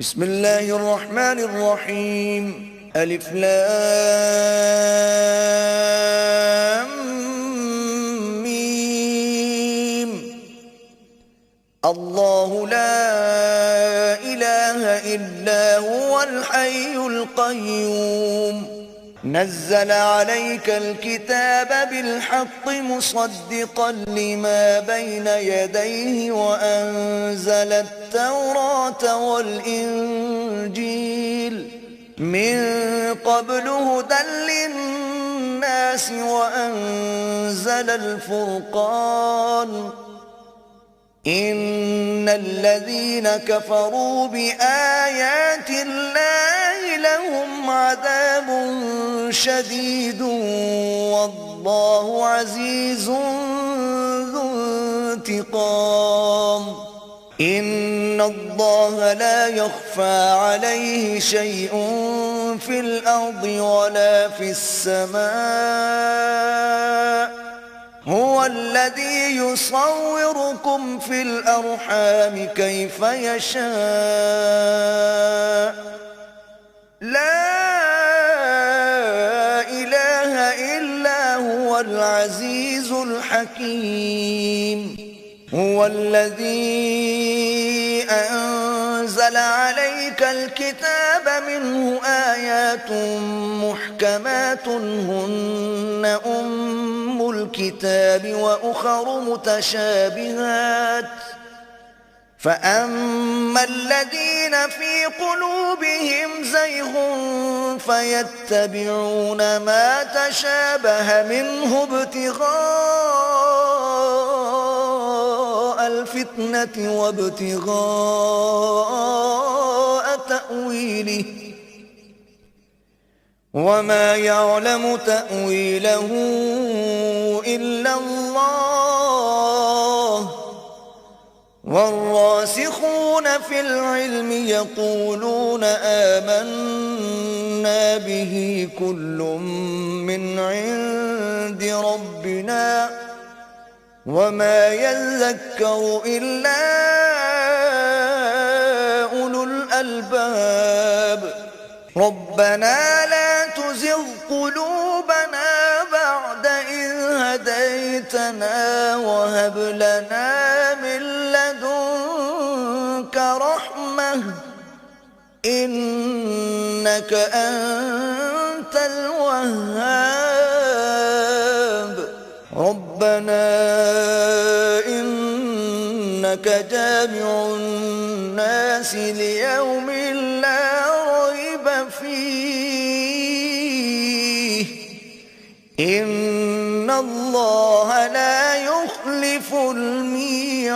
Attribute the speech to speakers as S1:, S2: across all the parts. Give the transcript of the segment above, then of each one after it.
S1: بسم الله الرحمن الرحيم. ألف لام ميم. الله لا إله إلا هو الحي القيوم نزل عليك الكتاب بالحق مصدقا لما بين يديه وأنزل التوراة والإنجيل من قبل هدى للناس وأنزل الفرقان إن الذين كفروا بآيات الله لهم عذاب شديد والله عزيز ذو انتقام إن الله لا يخفى عليه شيء في الأرض ولا في السماء هو الذي يصوركم في الأرحام كيف يشاء لا إله إلا هو العزيز الحكيم هو الذي أنزل عليك الكتاب منه آيات محكمات هن أم الكتاب وأخر متشابهات فأما الذين في قلوبهم زيغ فيتبعون ما تشابه منه ابتغاء الفتنة وابتغاء تأويله وما يعلم تأويله إلا الله والراسخون في العلم يقولون آمنا به كل من عند ربنا وما يذكر إلا أولو الألباب ربنا لا تزغ قلوبنا بعد إذ هديتنا وهب لنا من لدنك رحمة إنك أنت الوهاب ربنا إنك جامع الناس ليوم لا ريب فيه إن الله لا يخلف الميعاد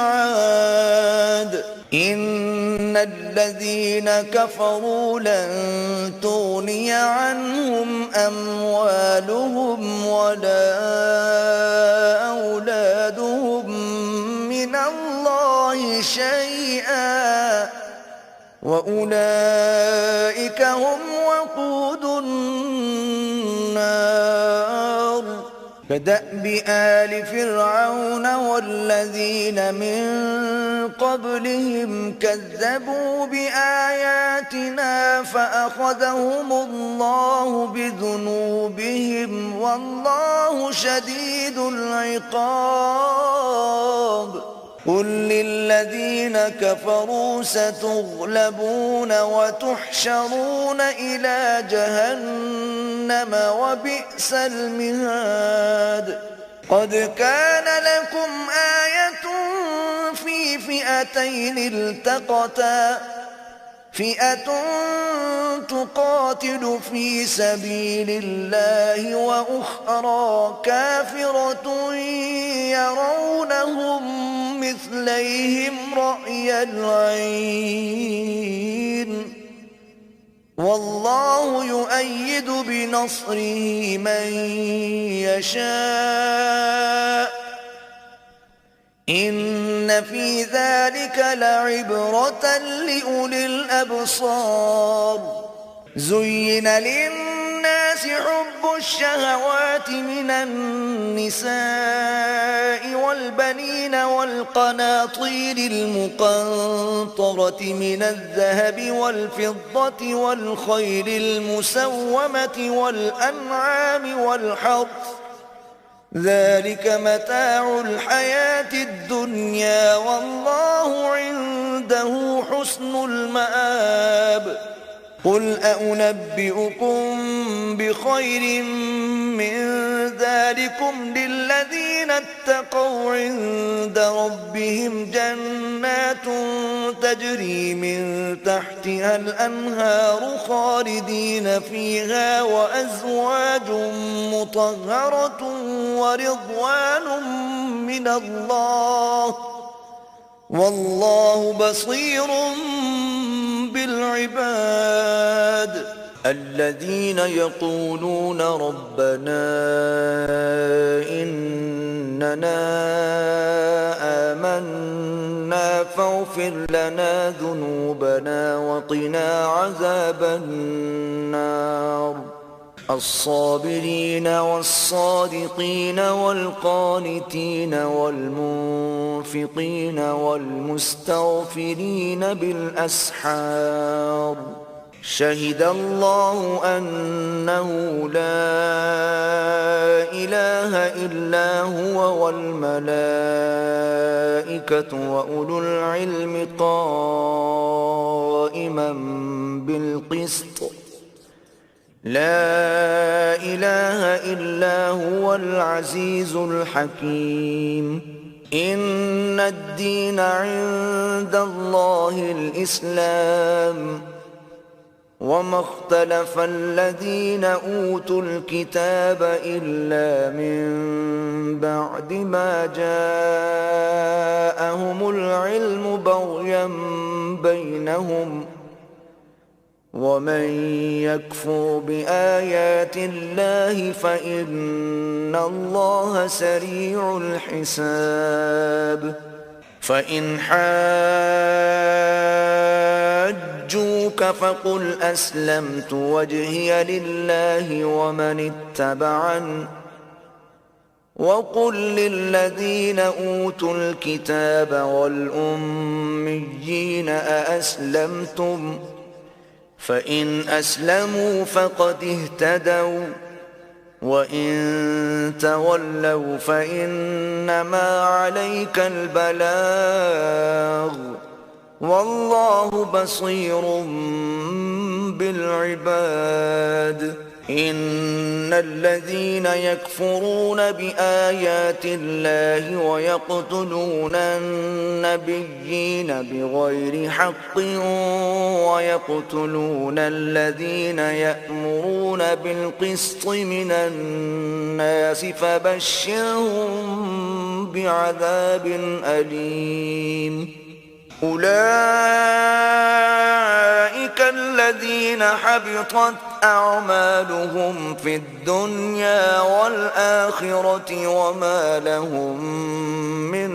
S1: إن الذين كفروا لن تغني عنهم أموالهم ولا أولادهم من الله شيئا وأولئك هم وقود النار كدأب آل فرعون والذين من قبلهم كذبوا بآياتنا فأخذهم الله بذنوبهم والله شديد العقاب قل للذين كفروا ستغلبون وتحشرون إلى جهنم وبئس المهاد قد كان لكم آية في فئتين التقتا فئة تقاتل في سبيل الله وأخرى كافرة يرونهم مثليهم رأي العين والله يؤيد بنصره من يشاء إن في ذلك لعبرة لأولي الأبصار زين للناس الناس حب الشهوات من النساء والبنين والقناطير المقنطرة من الذهب والفضة والخيل المسومة والأنعام والحرث ذلك متاع الحياة الدنيا والله عنده حسن المآب قل أنبئكم بخير من ذلكم للذين اتقوا عند ربهم جنات تجري من تحتها الأنهار خالدين فيها وأزواج مطهرة ورضوان من الله والله بصير بالعباد الذين يقولون ربنا إننا آمنا فاغفر لنا ذنوبنا وقنا عذاب النار الصابرين والصادقين والقانتين والمنفقين والمستغفرين بالأسحار شهد الله أنه لا إله إلا هو والملائكة وأولو العلم قائما بالقسط لا إله إلا هو العزيز الحكيم إن الدين عند الله الإسلام وما اختلف الذين أوتوا الكتاب إلا من بعد ما جاءهم العلم بغيا بينهم ومن يكفر بآيات الله فإن الله سريع الحساب فإن حاجوك فقل أسلمت وجهي لله ومن اتبعني وقل للذين أوتوا الكتاب والأميين أأسلمتم فإن أسلموا فقد اهتدوا وإن تولوا فإنما عليك البلاغ والله بصير بالعباد إن الذين يكفرون بآيات الله ويقتلون النبيين بغير حق ويقتلون الذين يأمرون بالقسط من الناس فبشرهم بعذاب أليم أولئك الذين حبطت أعمالهم في الدنيا والآخرة وما لهم من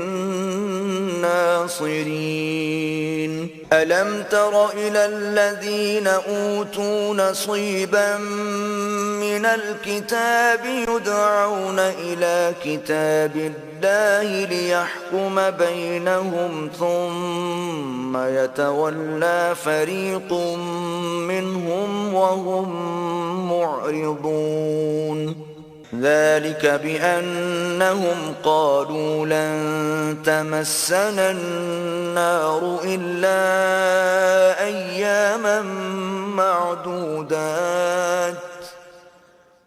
S1: ناصرين ألم تر إلى الذين أوتوا نصيبا من الكتاب يدعون إلى كتاب الله ليحكم بينهم ثم يتولى فريق منهم وهم معرضون ذلك بأنهم قالوا لن تمسنا النار إلا أياما معدودات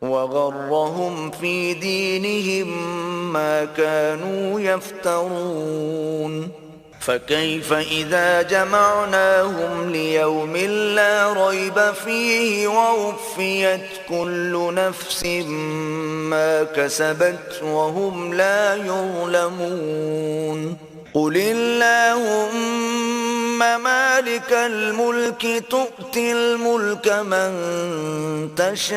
S1: وغرهم في دينهم ما كانوا يفترون فكيف إذا جمعناهم ليوم لا ريب فيه ووفيت كل نفس ما كسبت وهم لا يظلمون قل اللهم مالك الملك تؤتي الملك من تشاء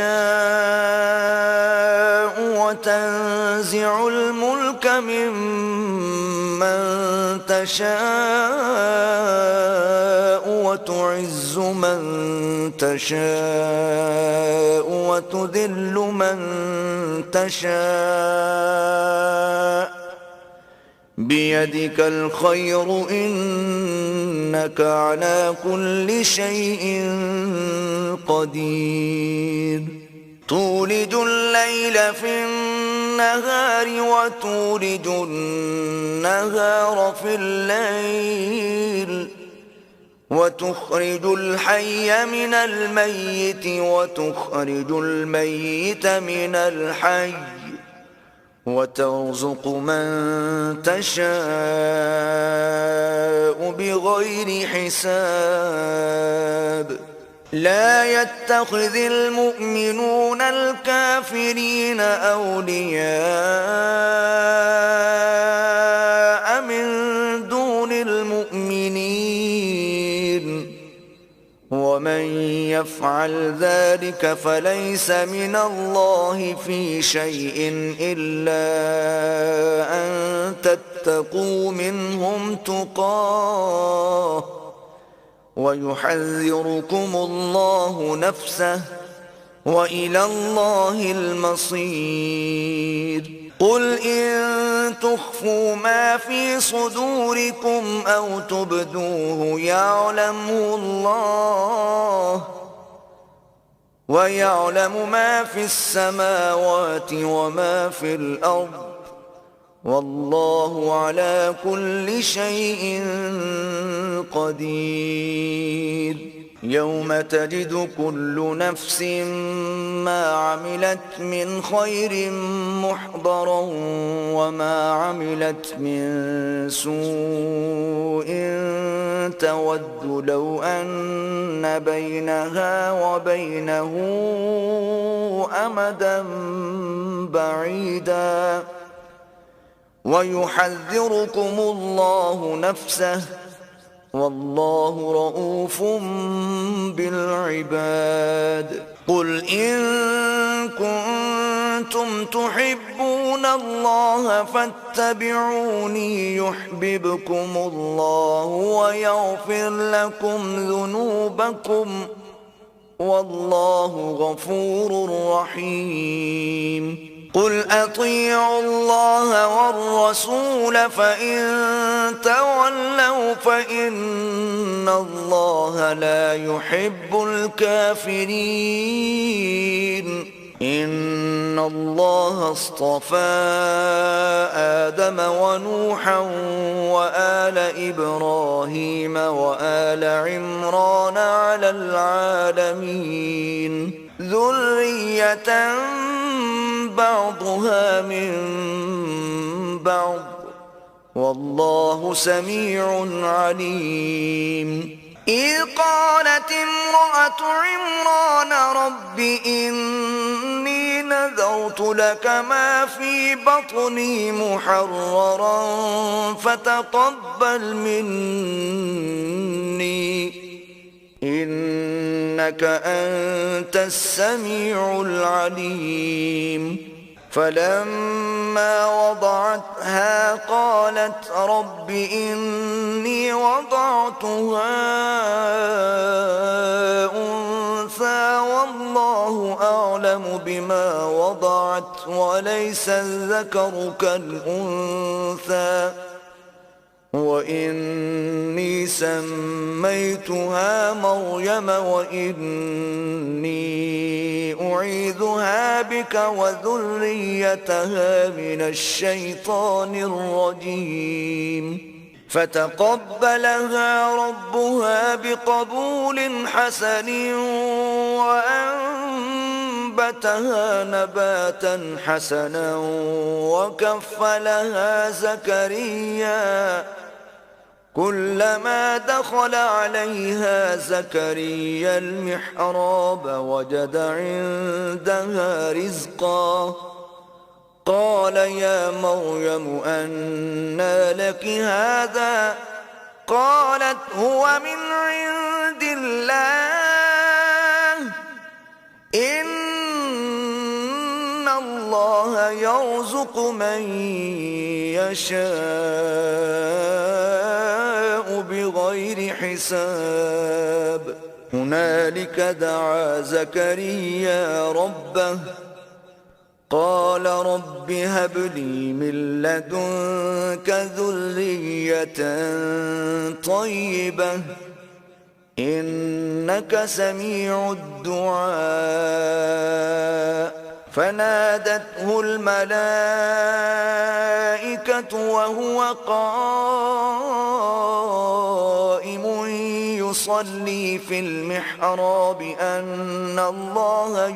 S1: وتنزع الملك ممن تشاء وتعز من تشاء وتذل من تشاء بيدك الخير إنك على كل شيء قدير تولج الليل في النهار وتولج النهار في الليل وتخرج الحي من الميت وتخرج الميت من الحي وترزق من تشاء بغير حساب لا يتخذ المؤمنون الكافرين أولياء من دون المؤمنين ومن يفعل ذلك فليس من الله في شيء إلا أن تتقوا منهم تقاه ويحذركم الله نفسه وإلى الله المصير قل إن تخفوا ما في صدوركم أو تبدوه يعلمه الله ويعلم ما في السماوات وما في الأرض والله على كل شيء قدير يوم تجد كل نفس ما عملت من خير محضرا وما عملت من سوء تود لو أن بينها وبينه أمدا بعيدا ويحذركم الله نفسه والله رؤوف بالعباد قل إن كنتم تحبون الله فاتبعوني يحببكم الله ويغفر لكم ذنوبكم والله غفور رحيم قل أطيعوا الله والرسول فإن تولوا فإن الله لا يحب الكافرين إن الله اصطفى آدم ونوحا وآل إبراهيم وآل عمران على العالمين ذرية بعضها من بعض والله سميع عليم إذ قالت امرأة عمران رب إني نذرت لك ما في بطني محررا فتقبل مني إنك أنت السميع العليم فلما وضعتها قالت رب إني وضعتها أنثى والله أعلم بما وضعت وليس الذكر كالأنثى وإني سميتها مريم وإني أعيذها بك وذريتها من الشيطان الرجيم فتقبلها ربها بقبول حسن وأنبتها نباتا حسنا وكفلها زكريا كلما دخل عليها زكريا المحراب وجد عندها رزقا قال يا مريم أنى لك هذا قالت هو من عند الله إن الله يرزق من يشاء بغير حساب هنالك دعا زكريا ربه قال رب هب لي من لدنك ذرية طيبة إنك سميع الدعاء فنادته الملائكة وهو قائم يصلي في المحراب أن الله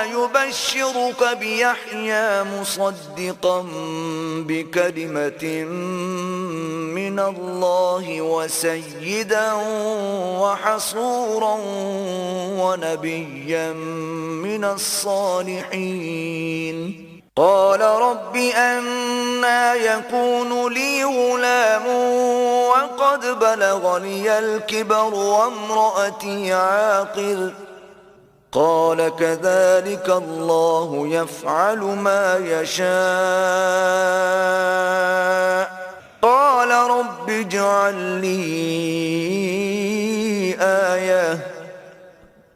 S1: يبشرك بيحيى مصدقا بكلمة من الله وسيدا وحصورا ونبيا من الصالحين قال رب أنى يكون لي غلام وقد بلغني الكبر وامرأتي عاقر قال كذلك الله يفعل ما يشاء قال رب اجعل لي آية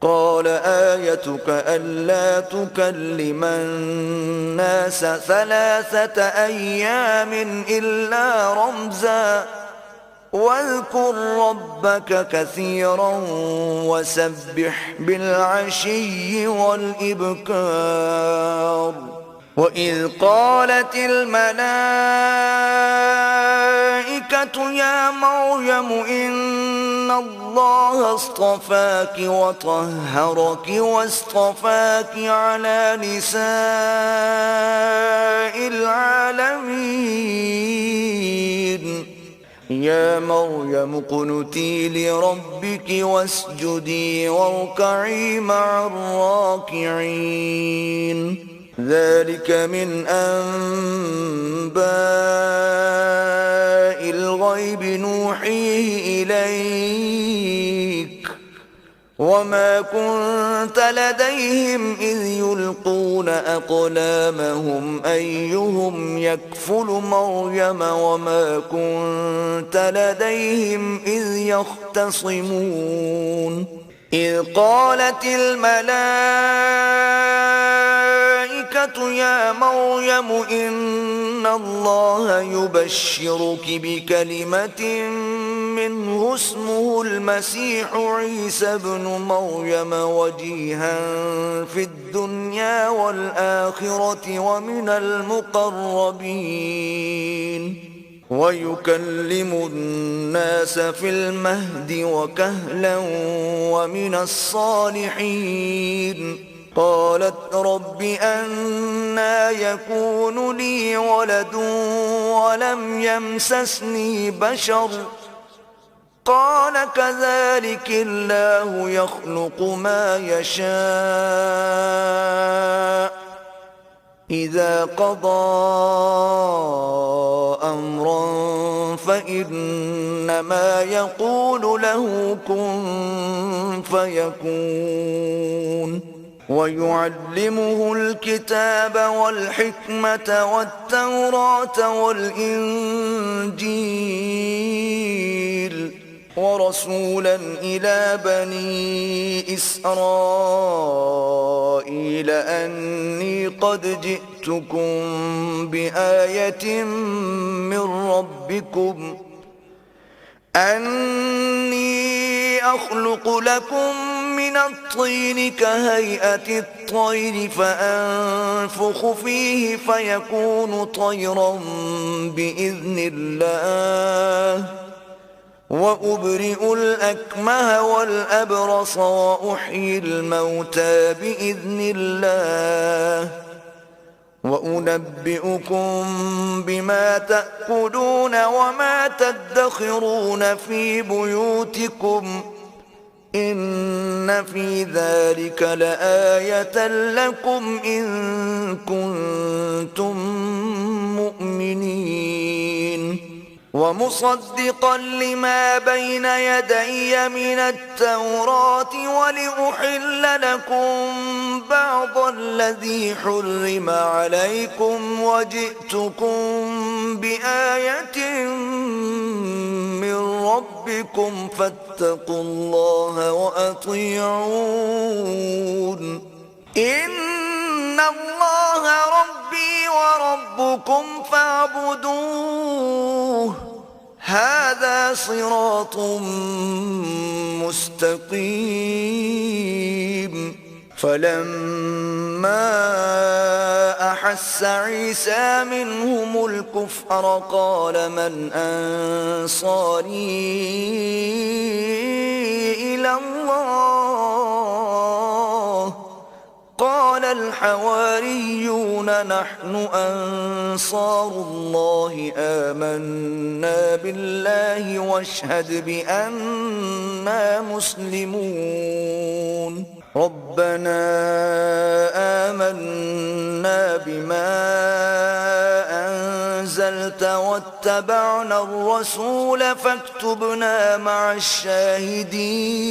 S1: قال آيتك ألا تكلم الناس 3 أيام إلا رمزا واذكر ربك كثيرا وسبح بالعشي والإبكار وإذ قالت الملائكة يا مريم إن الله اصطفاك وطهرك واصطفاك على نساء العالمين يا مريم اقنتي لربك واسجدي واركعي مع الراكعين ذلك من أنباء الغيب نوحيه إليك وما كنت لديهم إذ يلقون أقلامهم أيهم يكفل مريم وما كنت لديهم إذ يختصمون إذ قالت الملائكة يا مريم إن الله يبشرك بكلمة منه اسمه المسيح عيسى ابن مريم وجيها في الدنيا والآخرة ومن المقربين ويكلم الناس في المهد وكهلا ومن الصالحين قالت رب أنى يكون لي ولد ولم يمسسني بشر قال كذلك الله يخلق ما يشاء إذا قضى أمرا فإنما يقول له كن فيكون ويعلمه الكتاب والحكمة والتوراة والإنجيل ورسولا إلى بني إسرائيل أني قد جئتكم بآية من ربكم أني أخلق لكم من الطين كهيئة الطير فأنفخ فيه فيكون طيرا بإذن الله وأبرئ الأكمه والأبرص وأحيي الموتى بإذن الله وأنبئكم بما تأكلون وما تدخرون في بيوتكم إن في ذلك لآية لكم إن كنتم مؤمنين ومصدقا لما بين يدي من التوراة ولأحل لكم بعض الذي حرم عليكم وجئتكم بآية من ربكم فاتقوا الله وأطيعون إن الله ربي وربكم فاعبدوه هذا صراط مستقيم فلما أحس عيسى منهم الكفر قال من أنصاري إلى الله قال الحواريون نحن أنصار الله آمنا بالله واشهد بأننا مسلمون ربنا آمنا بما أنزلت واتبعنا الرسول فاكتبنا مع الشاهدين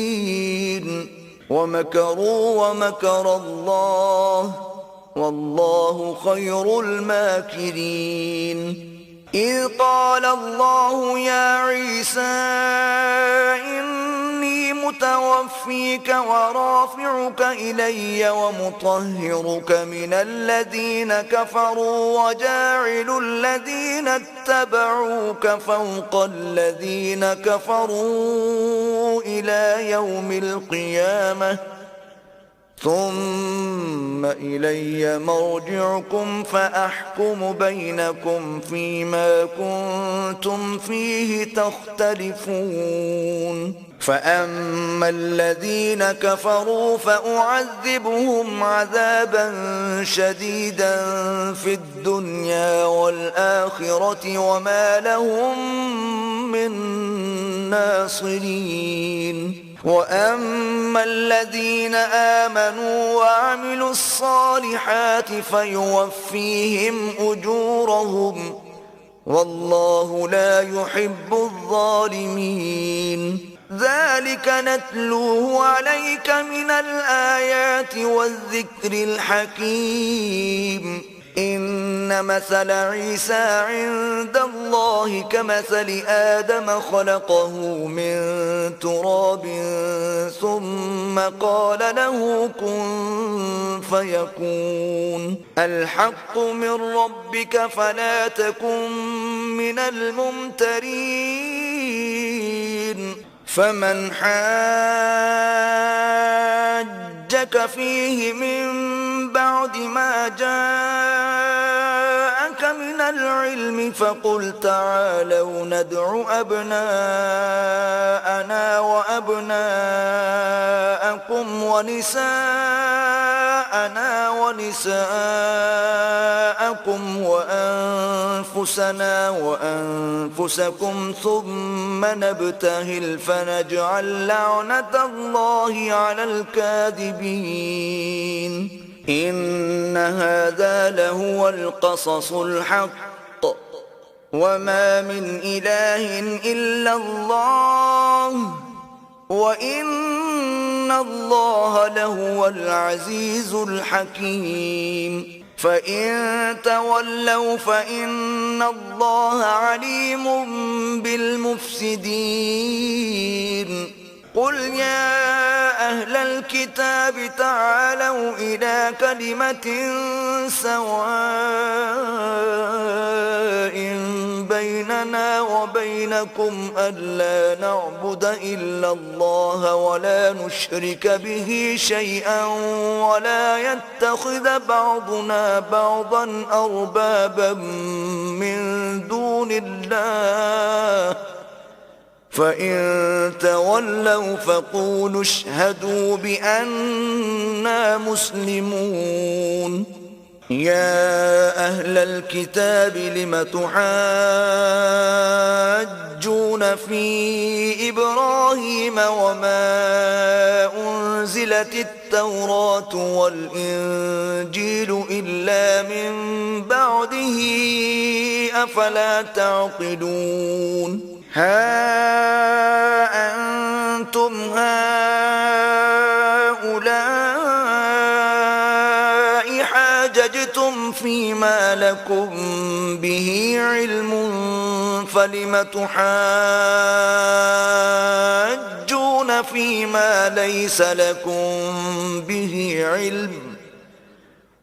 S1: ومكروا ومكر الله والله خير الماكرين إذ قال الله يا عيسى إني متوفيك ورافعك إلي ومطهرك من الذين كفروا وجاعل الذين اتبعوك فوق الذين كفروا إلى يوم القيامة ثم إلي مرجعكم فأحكم بينكم فيما كنتم فيه تختلفون فأما الذين كفروا فأعذبهم عذابا شديدا في الدنيا والآخرة وما لهم من ناصرين وأما الذين آمنوا وعملوا الصالحات فيوفيهم أجورهم والله لا يحب الظالمين ذلك نتلوه عليك من الآيات والذكر الحكيم إن مثل عيسى عند الله كمثل آدم خلقه من تراب ثم قال له كن فيكون الحق من ربك فلا تكن من الممترين فمن حاجك فيه من بعد ما جاءك من العلم فقل تعالوا ندع أبناءنا وأبناءكم ونساءنا ونساءكم وأنفسنا وأنفسكم ثم نبتهل فنجعل لعنة الله على الكاذبين إن هذا لهو القصص الحق وما من إله إلا الله وإن الله لهو العزيز الحكيم فإن تولوا فإن الله عليم بالمفسدين قل يا أهل الكتاب تعالوا إلى كلمة سواء بيننا وبينكم ألا نعبد إلا الله ولا نشرك به شيئا ولا يتخذ بعضنا بعضا أربابا من دون الله فإن تولوا فقولوا اشهدوا بأننا مسلمون يا أهل الكتاب لم تحاجون يحاجون في إبراهيم وما أنزلت التوراة والإنجيل إلا من بعده أفلا تعقلون ها أنتم هؤلاء حاججتم فيما لكم به علم فلم تحاجون فيما ليس لكم به علم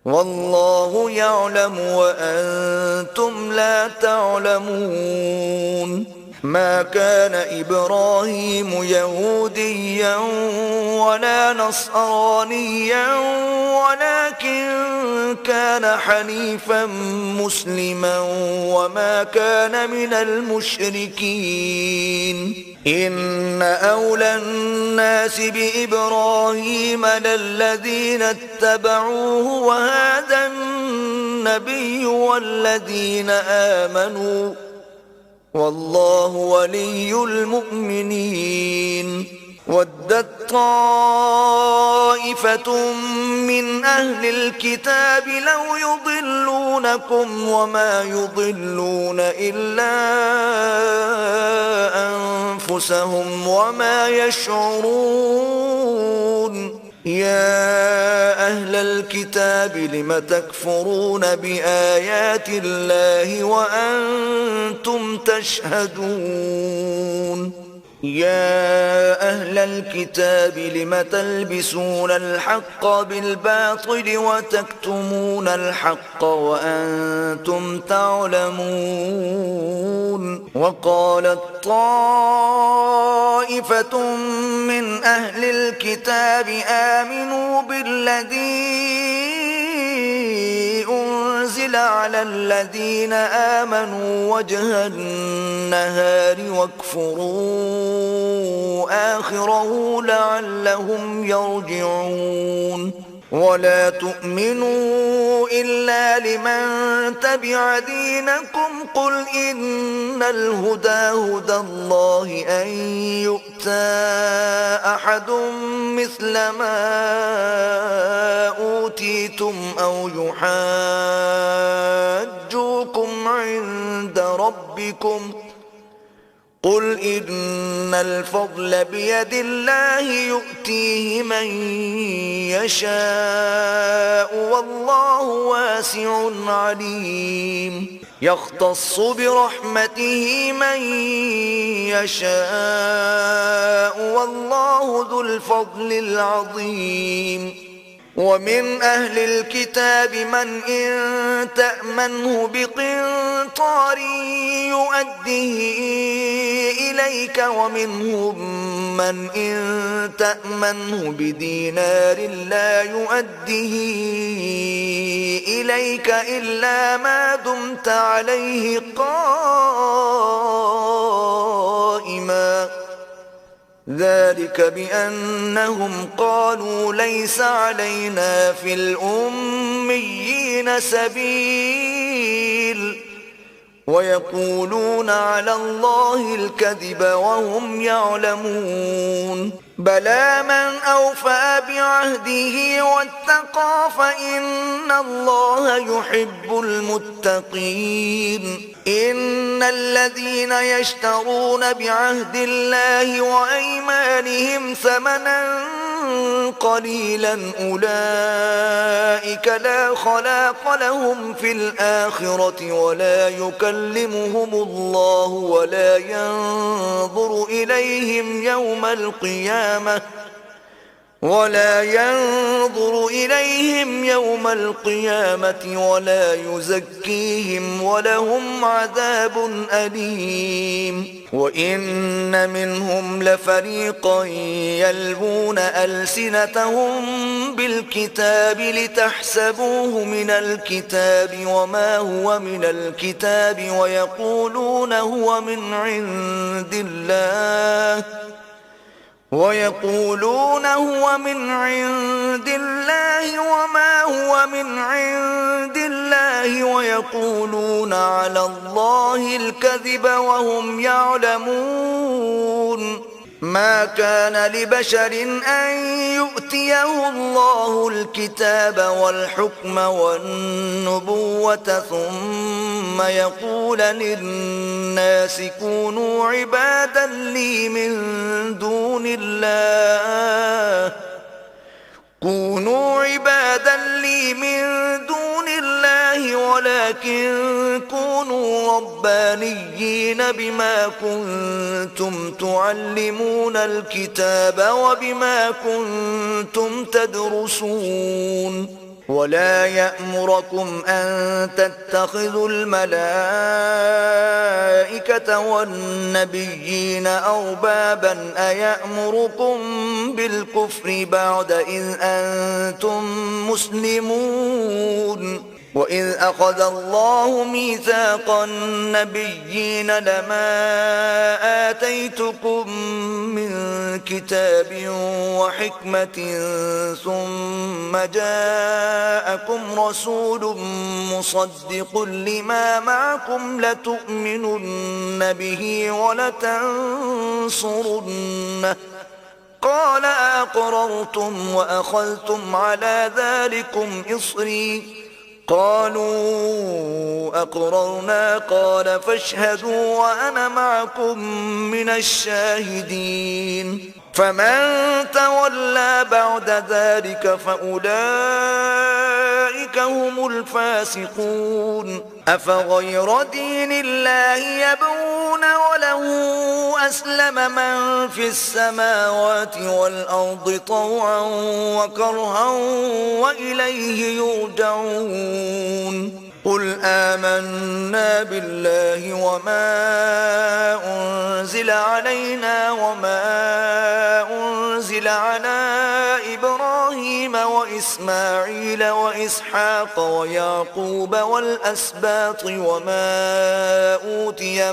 S1: والله يعلم وأنتم لا تعلمون ما كان إبراهيم يهوديا ولا نصرانيا ولكن كان حنيفا مسلما وما كان من المشركين إن أولى الناس بإبراهيم للذين اتبعوه وهذا النبي والذين آمنوا والله ولي المؤمنين ودت طائفة من أهل الكتاب لو يضلونكم وما يضلون إلا أنفسهم وما يشعرون يا أهل الكتاب لم تكفرون بآيات الله وأنتم تشهدون يا أهل الكتاب لم تلبسون الحق بالباطل وتكتمون الحق وأنتم تعلمون وقالت طائفة من أهل الكتاب آمنوا بالذي أنزل على الذين آمنوا وجه النهار واكفروا آخره لعلهم يرجعون ولا تؤمنوا إلا لمن تبع دينكم قل إن الهدى هدى الله أن يؤتى أحد مثل ما أوتيتم أو يحاجوكم عند ربكم قل إن الفضل بيد الله يؤتيه من يشاء والله واسع عليم يختص برحمته من يشاء والله ذو الفضل العظيم ومن أهل الكتاب من إن تأمنه بقنطار يؤديه إليك ومنهم من إن تأمنه بدينار لا يؤديه إليك إلا ما دمت عليه قائما ذلك بأنهم قالوا ليس علينا في الأميين سبيل ويقولون على الله الكذب وهم يعلمون بلى من أوفى بعهده واتقى فإن الله يحب المتقين إن الذين يشترون بعهد الله وأيمانهم ثمنا قليلا أولئك لا خلاق لهم في الآخرة ولا يكلمهم الله ولا ينظر إليهم يوم القيامة ولا يزكيهم ولهم عذاب أليم وإن منهم لفريقا يلوون ألسنتهم بالكتاب لتحسبوه من الكتاب وما هو من الكتاب ويقولون هو من عند الله وما هو من عند الله الله ويقولون على الله الكذب وهم يعلمون. ما كان لبشر أن يؤتيه الله الكتاب والحكم والنبوة ثم يقول للناس كونوا عبادا لي من دون الله ولكن كونوا ربانيين بما كنتم تعلمون الكتاب وبما كنتم تدرسون. ولا يأمركم أن تتخذوا الملائكة والنبيين أربابا أيأمركم بالكفر بعد إذ أنتم مسلمون. وإذ أخذ الله ميثاق النبيين لما آتيتكم من كتاب وحكمة ثم جاءكم رسول مصدق لما معكم لتؤمنن به ولتنصرنه قال أقررتم وأخذتم على ذلكم إصري قالوا أقررنا قال فاشهدوا وأنا معكم من الشاهدين. فمن تولى بعد ذلك فأولئك هم الفاسقون. أفغير دين الله يبغون وله أسلم من في السماوات والأرض طوعا وكرها وإليه يرجعون. قل آمنا بالله وما أنزل علينا وما أنزل على إبراهيم وإسماعيل وإسحاق ويعقوب والأسباط وما أوتي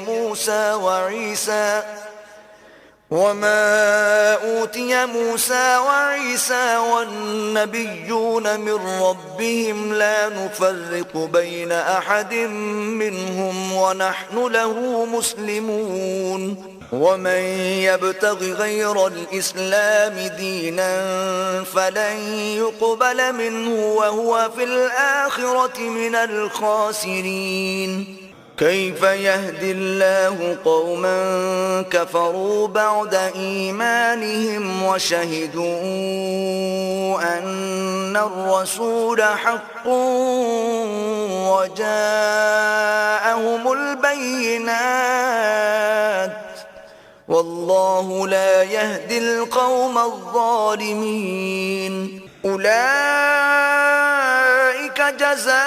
S1: موسى وعيسى والنبيون من ربهم لا نفرق بين أحد منهم ونحن له مسلمون. ومن يبتغ غير الإسلام دينا فلن يقبل منه وهو في الآخرة من الخاسرين. كيف يهدي الله قوما كفروا بعد إيمانهم وشهدوا أن الرسول حق وجاءهم البينات والله لا يهدي القوم الظالمين. أولئك جزاؤهم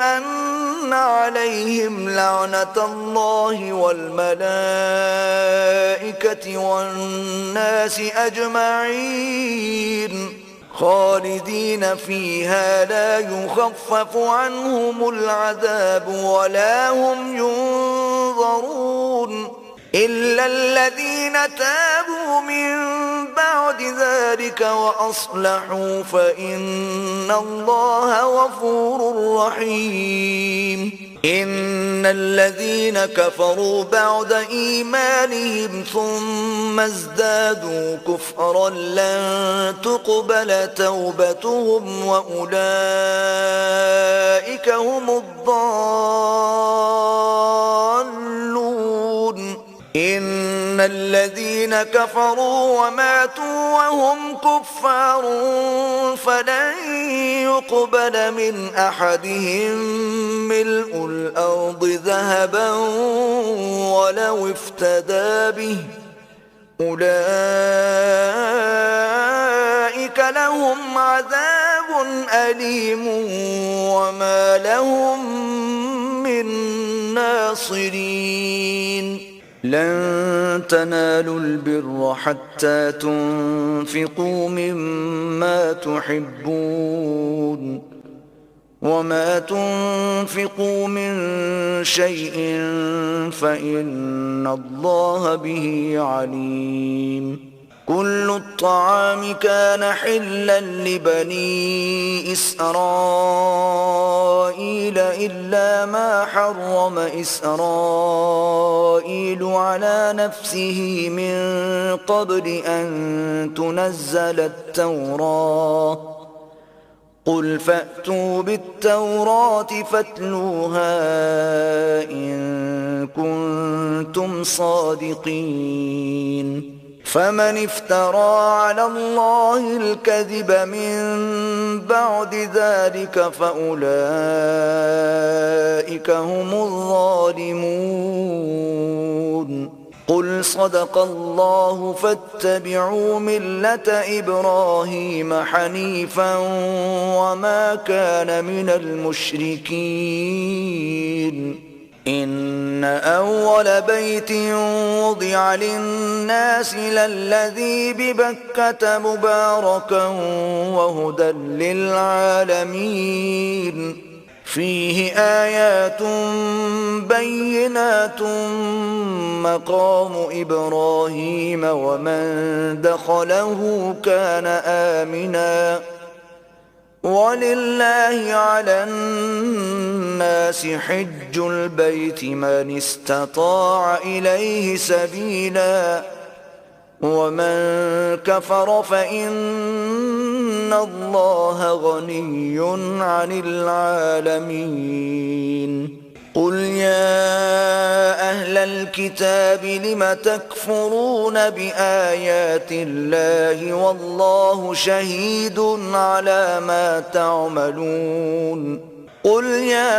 S1: أن عليهم لعنة الله والملائكة والناس أجمعين خالدين فيها لا يخفف عنهم العذاب ولا هم ينظرون إلا الذين تابوا من بعد ذلك وأصلحوا فإن الله غفور رحيم. إن الذين كفروا بعد إيمانهم ثم ازدادوا كفرا لن تقبل توبتهم وأولئك هم الضالون. إن الذين كفروا وماتوا وهم كفار فلن يقبل من أحدهم ملء الأرض ذهبا ولو افتدى به أولئك لهم عذاب أليم وما لهم من ناصرين. لن تنالوا البر حتى تنفقوا مما تحبون وما تنفقوا من شيء فإن الله به عليم. كل الطعام كان حلا لبني إسرائيل إلا ما حرم إسرائيل على نفسه من قبل أن تنزل التوراة قل فأتوا بالتوراة فاتلوها إن كنتم صادقين فمن افترى على الله الكذب من بعد ذلك فأولئك هم الظالمون قل صدق الله فاتبعوا ملة إبراهيم حنيفا وما كان من المشركين إن أول بيت وضع للناس للذي ببكة مباركا وهدى للعالمين فيه آيات بينات مقام إبراهيم ومن دخله كان آمنا ولله على الناس حج البيت من استطاع إليه سبيلا ومن كفر فإن الله غني عن العالمين قل يا أهل الكتاب لم تكفرون بآيات الله والله شهيد على ما تعملون قل يا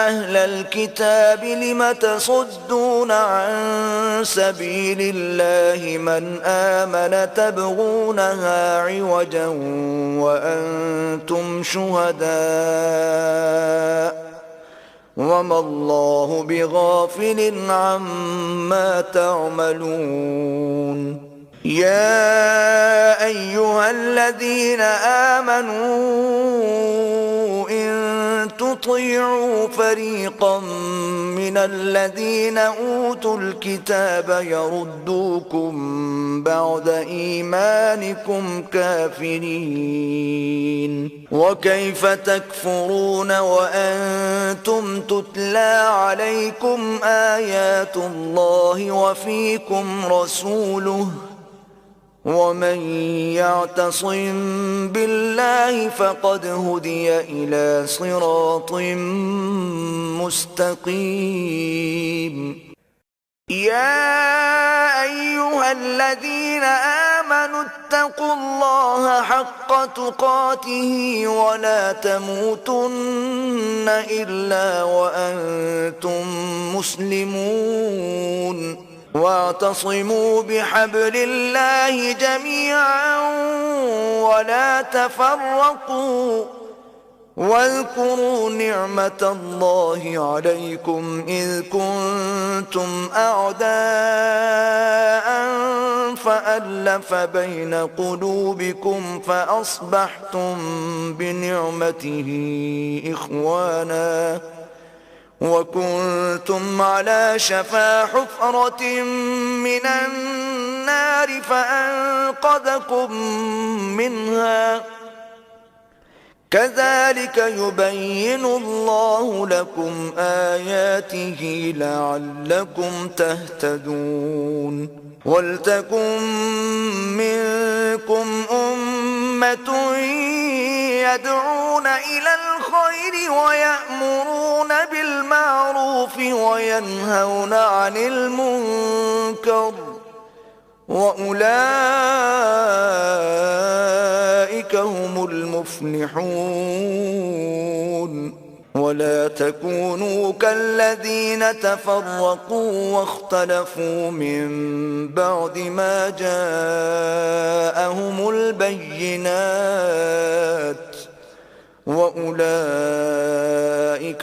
S1: أهل الكتاب لم تصدون عن سبيل الله من آمن تبغونها عوجا وأنتم شهداء وما الله بغافل عما تعملون يا أيها الذين آمنوا إن تطيعوا فريقا من الذين أوتوا الكتاب يردوكم بعد إيمانكم كافرين وكيف تكفرون وأنتم تتلى عليكم آيات الله وفيكم رسوله ومن يعتصم بالله فقد هدي إلى صراط مستقيم يا أيها الذين آمنوا اتقوا الله حق تقاته ولا تموتن إلا وأنتم مسلمون واعتصموا بحبل الله جميعا ولا تفرقوا واذكروا نعمة الله عليكم إذ كنتم أعداء فألف بين قلوبكم فأصبحتم بنعمته إخوانا وكنتم على شفا حفرة من النار فأنقذكم منها كذلك يبين الله لكم آياته لعلكم تهتدون ولتكن منكم أمة يدعون إلى الخير ويأمرون بالمعروف وينهون عن المنكر وأولئك هم المفلحون ولا تكونوا كالذين تفرقوا واختلفوا من بعد ما جاءهم البينات وأولئك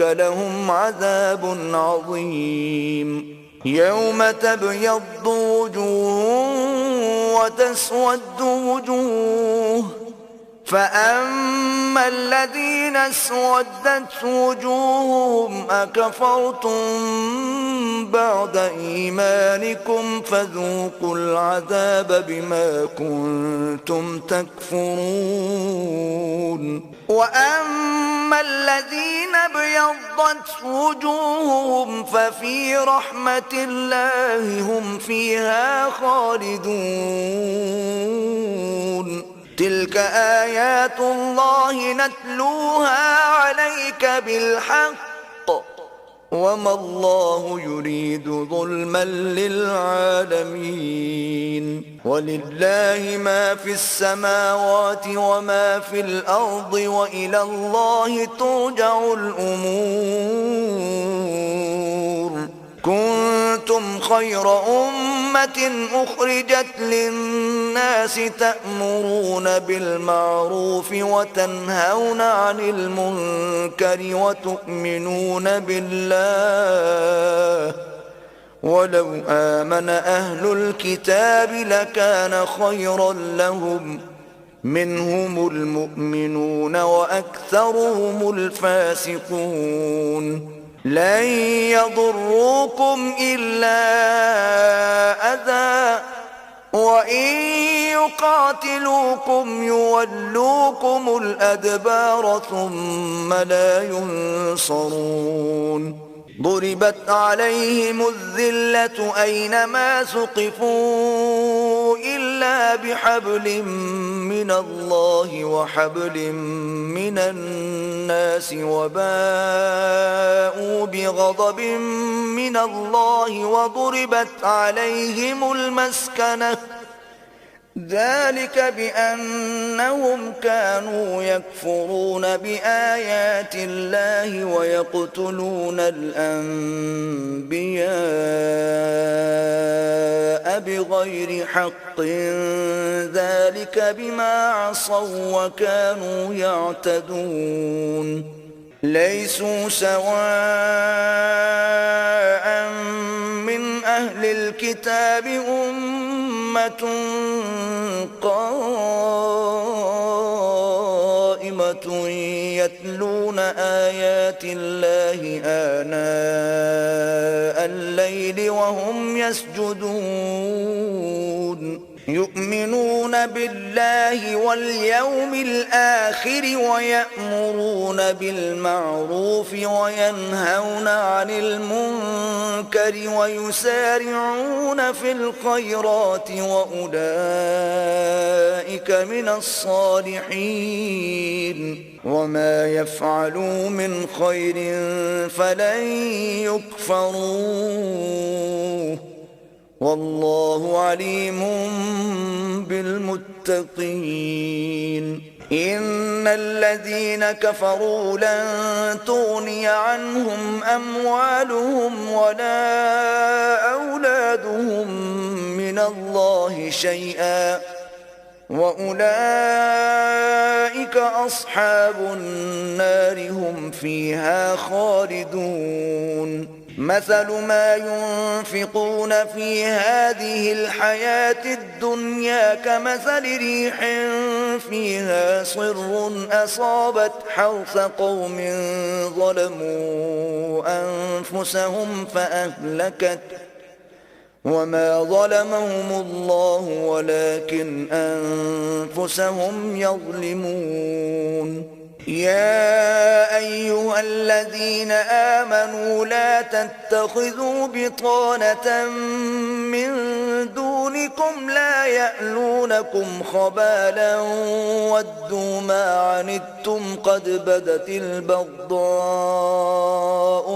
S1: لهم عذاب عظيم يوم تبيض وجوه وتسود وجوه فأما الذين اسودت وجوههم أكفرتم بعد إيمانكم فذوقوا العذاب بما كنتم تكفرون. وأما الذين ابيضت وجوههم ففي رحمة الله هم فيها خالدون. تلك آيات الله نتلوها عليك بالحق وما الله يريد ظلما للعالمين. ولله ما في السماوات وما في الأرض وإلى الله ترجع الأمور. كنتم خير أمة أخرجت للناس تأمرون بالمعروف وتنهون عن المنكر وتؤمنون بالله ولو آمن أهل الكتاب لكان خيرا لهم منهم المؤمنون وأكثرهم الفاسقون. لن يضروكم إلا أذى وإن يقاتلوكم يولوكم الأدبار ثم لا ينصرون. ضربت عليهم الذلة أينما ثقفوا إلا بحبل من الله وحبل من الناس وباءوا بغضب من الله وضربت عليهم المسكنة ذلك بأنهم كانوا يكفرون بآيات الله ويقتلون الأنبياء بغير حق ذلك بما عصوا وكانوا يعتدون. ليسوا سواء من أهل الكتاب أمة قائمة يتلون آيات الله آناء الليل وهم يسجدون. يؤمنون بالله واليوم الآخر ويأمرون بالمعروف وينهون عن المنكر ويسارعون في الخيرات وأولئك من الصالحين. وما يفعلوا من خير فلن يكفروه والله عليم بالمتقين. إن الذين كفروا لن تغني عنهم أموالهم ولا أولادهم من الله شيئا وأولئك أصحاب النار هم فيها خالدون. مثل ما ينفقون في هذه الحياة الدنيا كمثل ريح فيها صر أصابت حرث قوم ظلموا أنفسهم فأهلكت وما ظلمهم الله ولكن أنفسهم يظلمون. يا أيها الذين آمنوا لا تتخذوا بطانة من دونكم لا يألونكم خبالا ودوا ما عنتم قد بدت البغضاء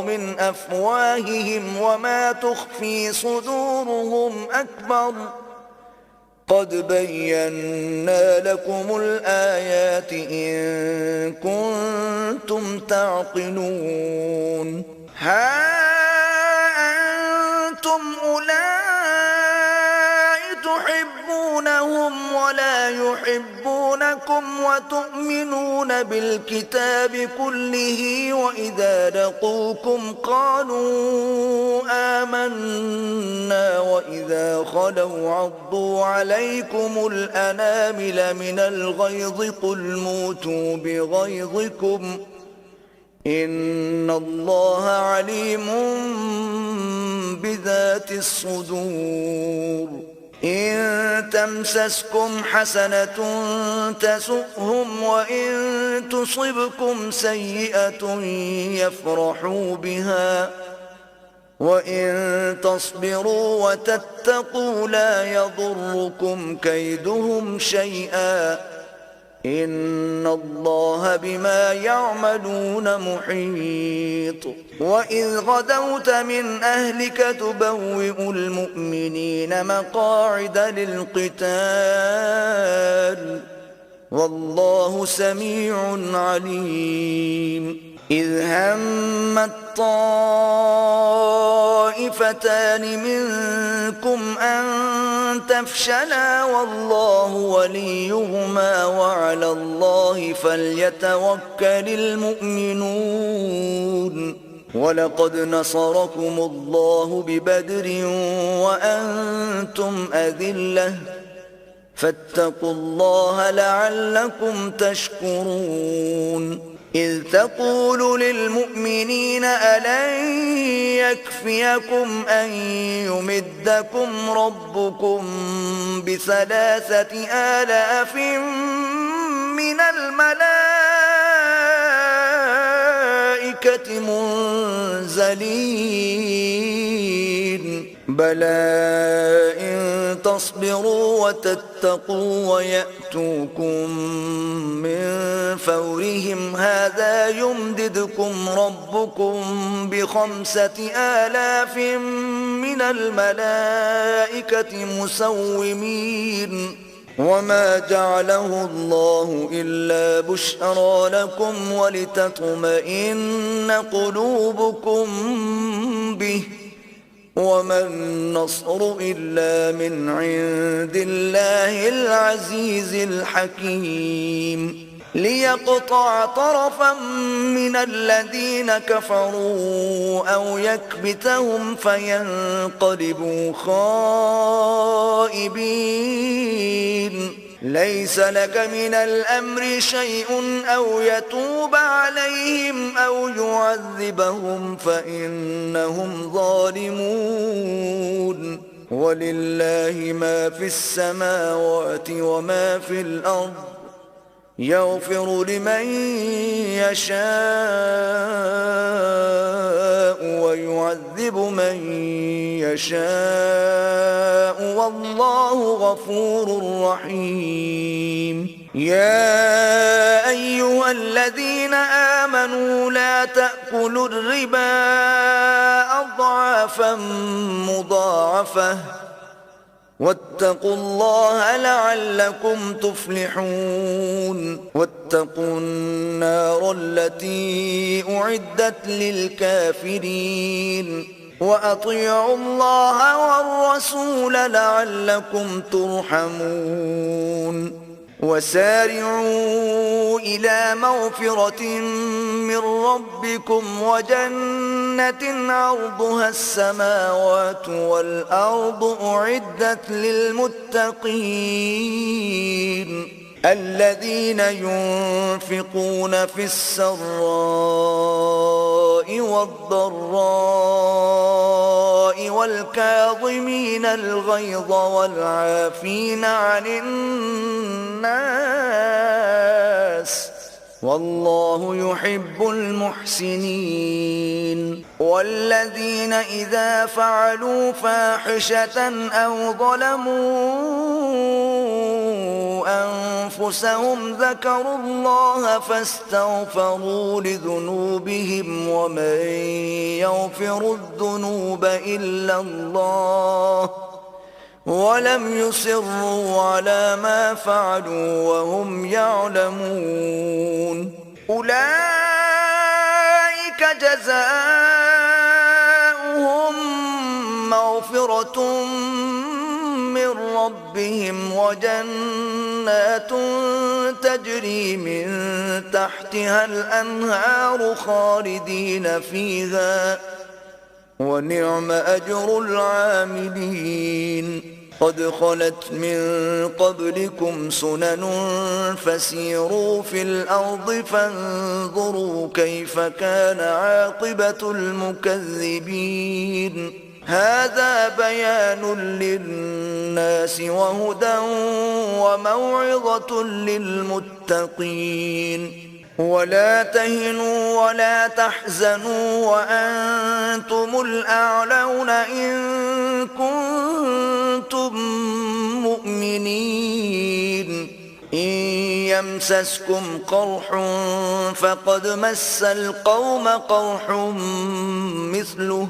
S1: من أفواههم وما تخفي صدورهم أكبر قد بينا لكم الآيات إن كنتم تعقلون. ها أنتم أولئك تحبونهم ولا يحبونكم وتؤمنون بالكتاب كله وإذا لقوكم قالوا آمنا وإذا خلوا عضوا عليكم الأنامل من الغيظ قل موتوا بغيظكم إن الله عليم بذات الصدور إن تمسسكم حسنة تسؤهم وإن تصبكم سيئة يفرحوا بها وإن تصبروا وتتقوا لا يضركم كيدهم شيئا إن الله بما يعملون محيط وإذ غدوت من أهلك تبوئ المؤمنين مقاعد للقتال والله سميع عليم إذ همت طائفتان منكم أن تفشلا والله وليهما وعلى الله فليتوكل المؤمنون ولقد نصركم الله ببدر وأنتم أذلة فاتقوا الله لعلكم تشكرون إذ تقول للمؤمنين ألن يكفيكم أن يمدكم ربكم ب3,000 من الملائكة منزلين بلى إن تصبروا وتتقوا ويأتوكم من فورهم هذا يمددكم ربكم ب5,000 من الملائكة مسومين وما جعله الله إلا بشرى لكم ولتطمئن قلوبكم به وما النصر إلا من عند الله العزيز الحكيم ليقطع طرفا من الذين كفروا أو يكبتهم فينقلبوا خائبين ليس لك من الأمر شيء أو يتوب عليهم أو يعذبهم فإنهم ظالمون ولله ما في السماوات وما في الأرض يغفر لمن يشاء ويعذب من يشاء والله غفور رحيم يا أيها الذين آمنوا لا تأكلوا الربا أضعافا مضاعفة واتقوا الله لعلكم تفلحون واتقوا النار التي أعدت للكافرين وأطيعوا الله والرسول لعلكم ترحمون وسارعوا إلى مغفرة من ربكم وجنة عرضها السماوات والأرض أعدت للمتقين الذين ينفقون في السراء والضراء والكاظمين الغيظ والعافين عن الناس والله يحب المحسنين والذين إذا فعلوا فاحشة أو ظلموا أنفسهم ذكروا الله فاستغفروا لذنوبهم ومن يغفر الذنوب إلا الله ولم يصروا على ما فعلوا وهم يعلمون أولئك جزاؤهم مغفرة من ربهم وجنات تجري من تحتها الأنهار خالدين فيها ونعم أجر العاملين قد خلت من قبلكم سنن فسيروا في الأرض فانظروا كيف كان عاقبة المكذبين هذا بيان للناس وهدى وموعظة للمتقين ولا تهنوا ولا تحزنوا وأنتم الأعلون إن كنتم مؤمنين إن يمسسكم قرح فقد مس القوم قرح مثله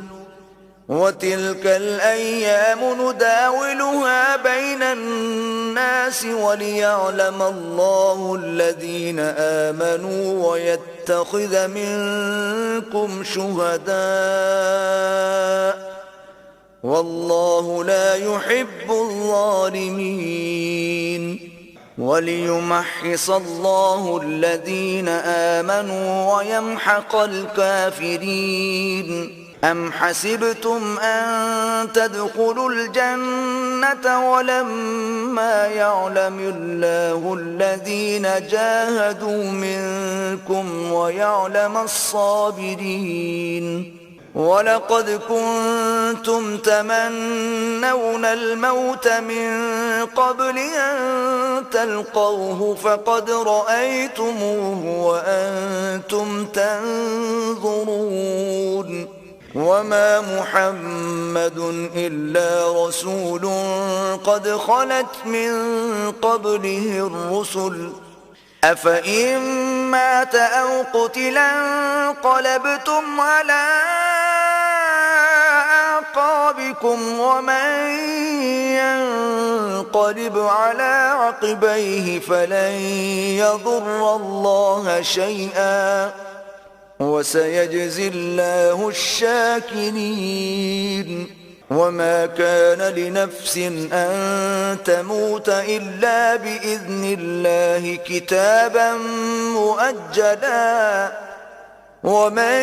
S1: وتلك الأيام نداولها بين الناس وليعلم الله الذين آمنوا ويتخذ منكم شهداء والله لا يحب الظالمين وليمحص الله الذين آمنوا ويمحق الكافرين أم حسبتم أن تدخلوا الجنة ولما يعلم الله الذين جاهدوا منكم ويعلم الصابرين ولقد كنتم تمنون الموت من قبل أن تلقوه فقد رأيتموه وأنتم تنظرون وما محمد إلا رسول قد خلت من قبله الرسل أفإن مات أو قتلا انقلبتم على أعقابكم ومن ينقلب على عقبيه فلن يضر الله شيئا وسيجزي الله الشاكرين وما كان لنفس أن تموت إلا بإذن الله كتابا مؤجلا ومن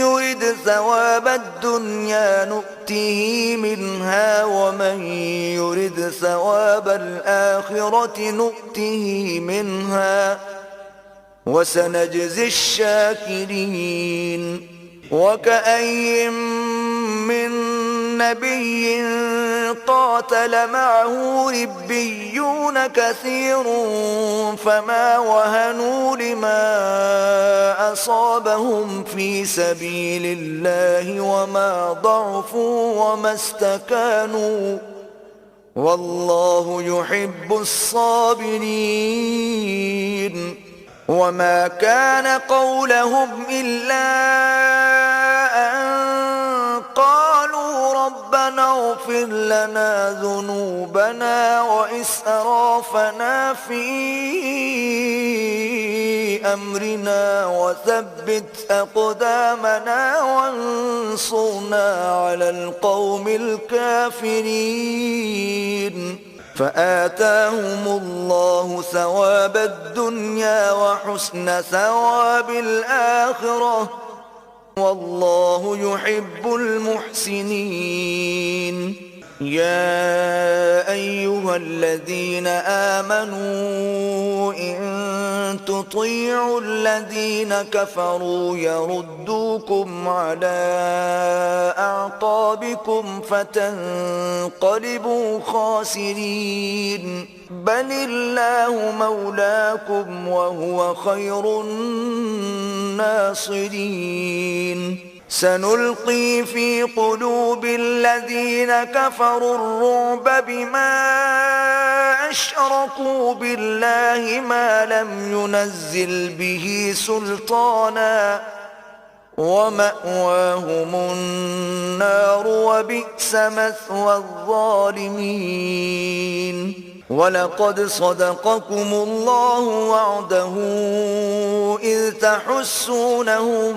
S1: يرد ثواب الدنيا نؤته منها ومن يرد ثواب الآخرة نؤته منها وسنجزي الشاكرين وكأي من نبي قاتل معه ربيون كثير فما وهنوا لما أصابهم في سبيل الله وما ضعفوا وما استكانوا والله يحب الصابرين وما كان قولهم إلا أن قالوا ربنا اغفر لنا ذنوبنا وإسرافنا في أمرنا وثبت أقدامنا وانصرنا على القوم الكافرين فآتاهم الله ثواب الدنيا وحسن ثواب الآخرة والله يحب المحسنين يا أيها الذين آمنوا إن تطيعوا الذين كفروا يردوكم على أعقابكم فتنقلبوا خاسرين بل الله مولاكم وهو خير الناصرين سنلقي في قلوب الذين كفروا الرعب بما أشركوا بالله ما لم ينزل به سلطانا ومأواهم النار وبئس مثوى الظالمين ولقد صدقكم الله وعده إذ تحسونهم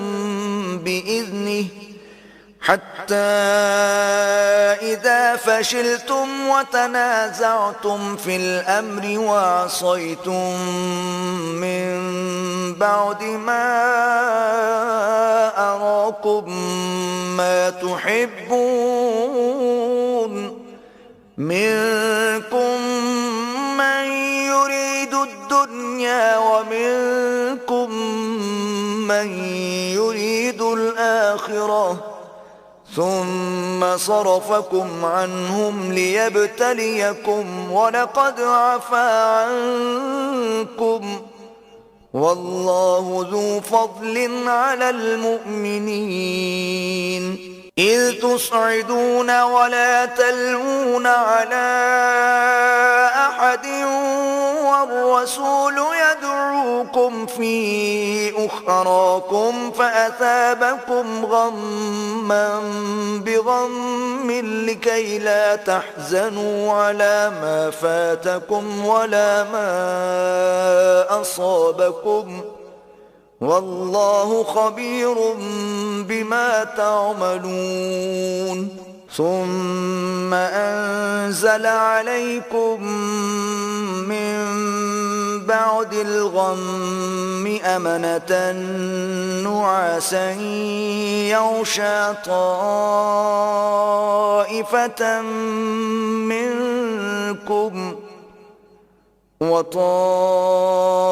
S1: بإذنه حتى إذا فشلتم وتنازعتم في الأمر وعصيتم من بعد ما أراكم ما تحبون يريد الدنيا ومنكم من يريد الآخرة ثم صرفكم عنهم ليبتليكم ولقد عفا عنكم والله ذو فضل على المؤمنين إذ تصعدون ولا تلوون على أحد والرسول يدعوكم في أخراكم فأثابكم غما بغم لكي لا تحزنوا على ما فاتكم ولا ما أصابكم والله خبير بما تعملون ثم أنزل عليكم من بعد الغم أمنة نعاسا يغشى طائفة منكم وطائفة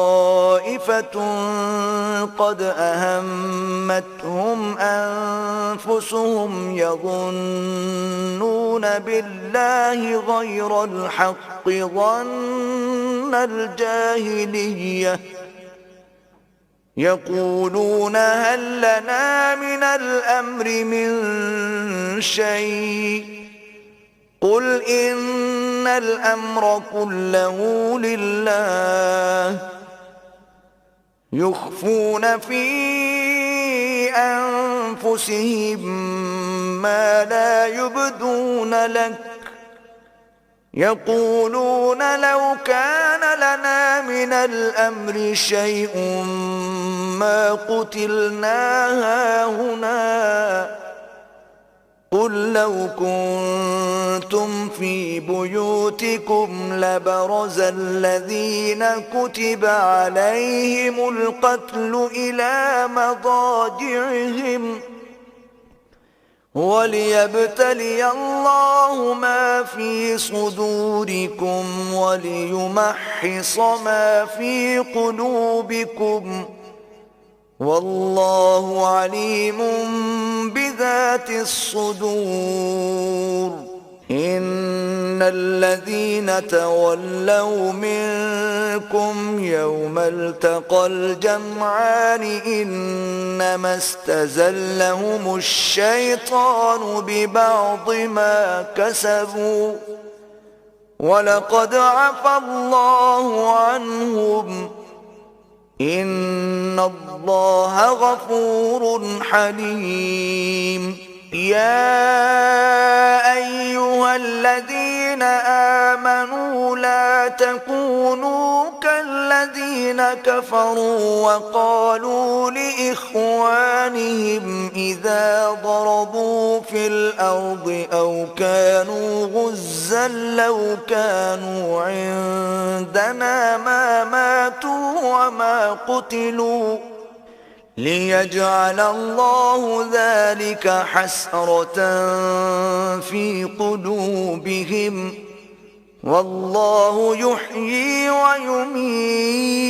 S1: قد أهمتهم أنفسهم يظنون بالله غير الحق ظن الجاهلية يقولون هل لنا من الأمر من شيء قل إن الأمر كله لله يخفون في أنفسهم ما لا يبدون لك يقولون لو كان لنا من الأمر شيء ما قتلنا هاهنا قل لو كنتم في بيوتكم لبرز الذين كتب عليهم القتل إلى مضاجعهم وليبتلي الله ما في صدوركم وليمحص ما في قلوبكم والله عليم بذات الصدور إن الذين تولوا منكم يوم التقى الجمعان إنما استزلهم الشيطان ببعض ما كسبوا ولقد عفا الله عنهم إن الله غفور حليم يا أيها الذين آمنوا لا تكونوا كالذين كفروا وقالوا لإخوانهم إذا ضربوا في الأرض أو كانوا غزا لو كانوا عندنا ما ماتوا وما قتلوا ليجعل الله ذلك حسرة في قلوبهم والله يحيي ويميت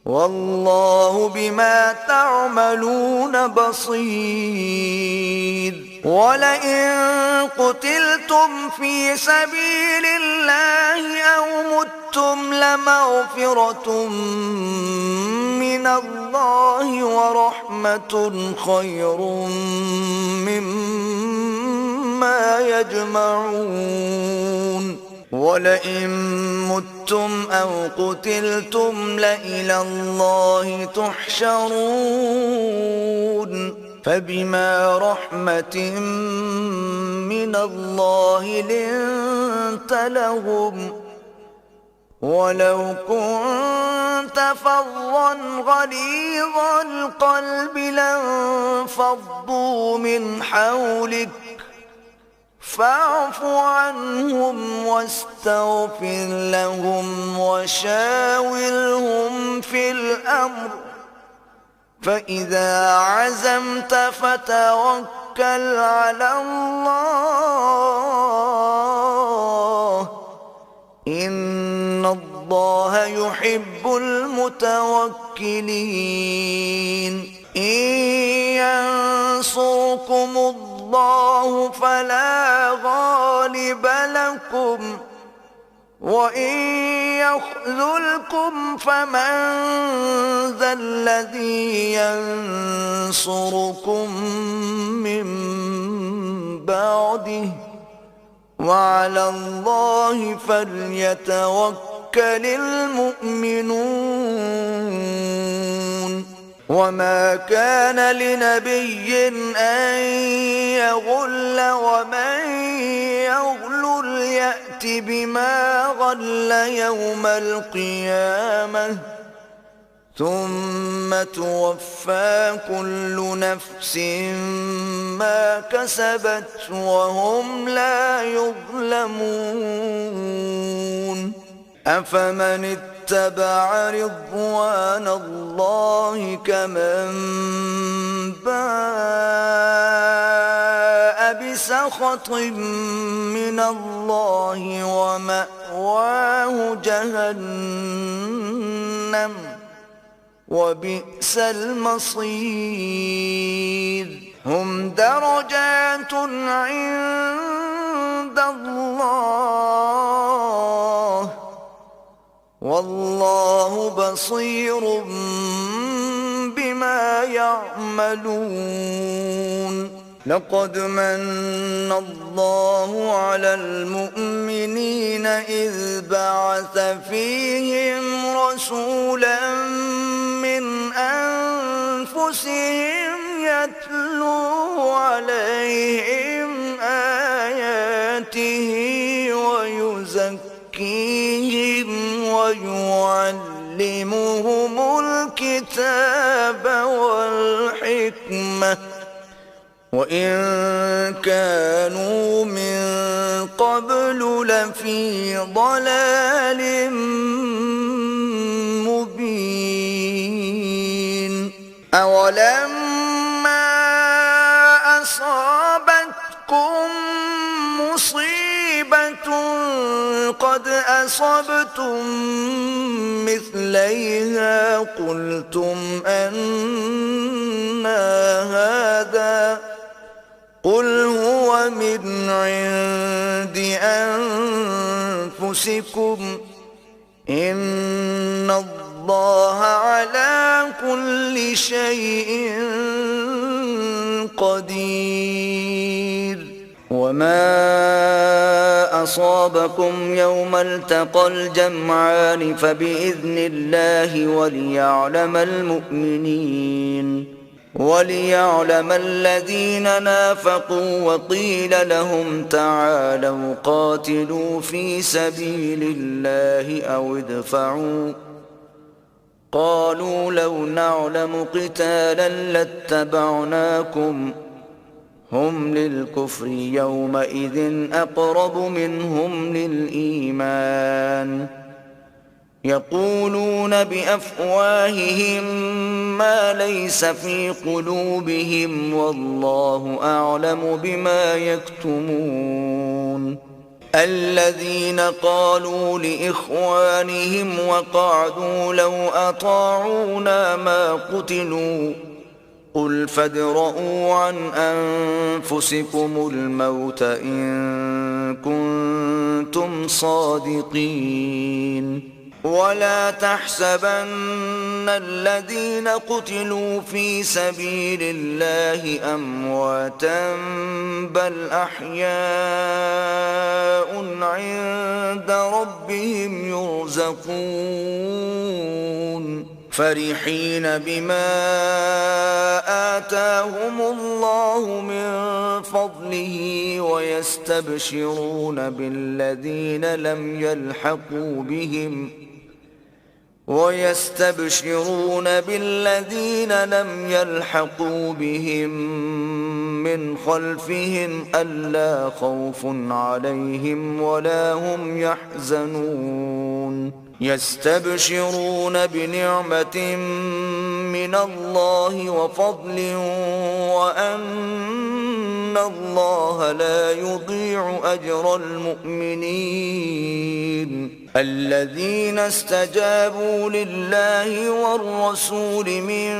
S1: والله بما تعملون بصير ولئن قتلتم في سبيل الله أو متم لمغفرة من الله ورحمة خير مما يجمعون ولئن متم أو قتلتم لإلى الله تحشرون فبما رحمة من الله لنت لهم ولو كنت فظا غليظ القلب لانفضوا من حولك فاعف عنهم واستغفر لهم وشاورهم في الأمر فإذا عزمت فتوكل على الله إن يحب المتوكلين إن ينصركم الله فلا غالب لكم وإن يخذلكم فمن ذا الذي ينصركم من بعده وعلى الله فليتوكل المؤمنون وما كان لنبي أن يغل ومن يغل يأت بما غل يوم القيامة ثم توفى كل نفس ما كسبت وهم لا يظلمون أفمن اتبع رضوان الله كمن باء بسخط من الله ومأواه جهنم وبئس المصير هم درجات عند الله والله بصير بما يعملون لقد من الله على المؤمنين إذ بعث فيهم رسولا من أنفسهم يتلو عليهم آياته ويزكيهم ويعلمهم الكتاب والحكمة وإن كانوا من قبل لفي ضلال مبين أولما أصابتكم مصيبة قد أصبتم مثليها قلتم أنى هذا قل هو من عند أنفسكم إن الله على كل شيء قدير وما أصابكم يوم التقى الجمعان فبإذن الله وليعلم الذين نافقوا وقيل لهم تعالوا قاتلوا في سبيل الله أو ادفعوا قالوا لو نعلم قتالا لاتبعناكم هم للكفر يومئذ أقرب منهم للإيمان يقولون بأفواههم ما ليس في قلوبهم والله أعلم بما يكتمون الذين قالوا لإخوانهم وقعدوا لو أطاعونا ما قتلوا قل فادرءوا عن أنفسكم الموت إن كنتم صادقين ولا تحسبن الذين قتلوا في سبيل الله أمواتا بل أحياء عند ربهم يرزقون فرحين بما آتاهم الله من فضله ويستبشرون بالذين لم يلحقوا بهم من خلفهم ألا خوف عليهم ولا هم يحزنون يستبشرون بنعمة من الله وفضل وأن الله لا يضيع أجر المؤمنين الذين استجابوا لله والرسول من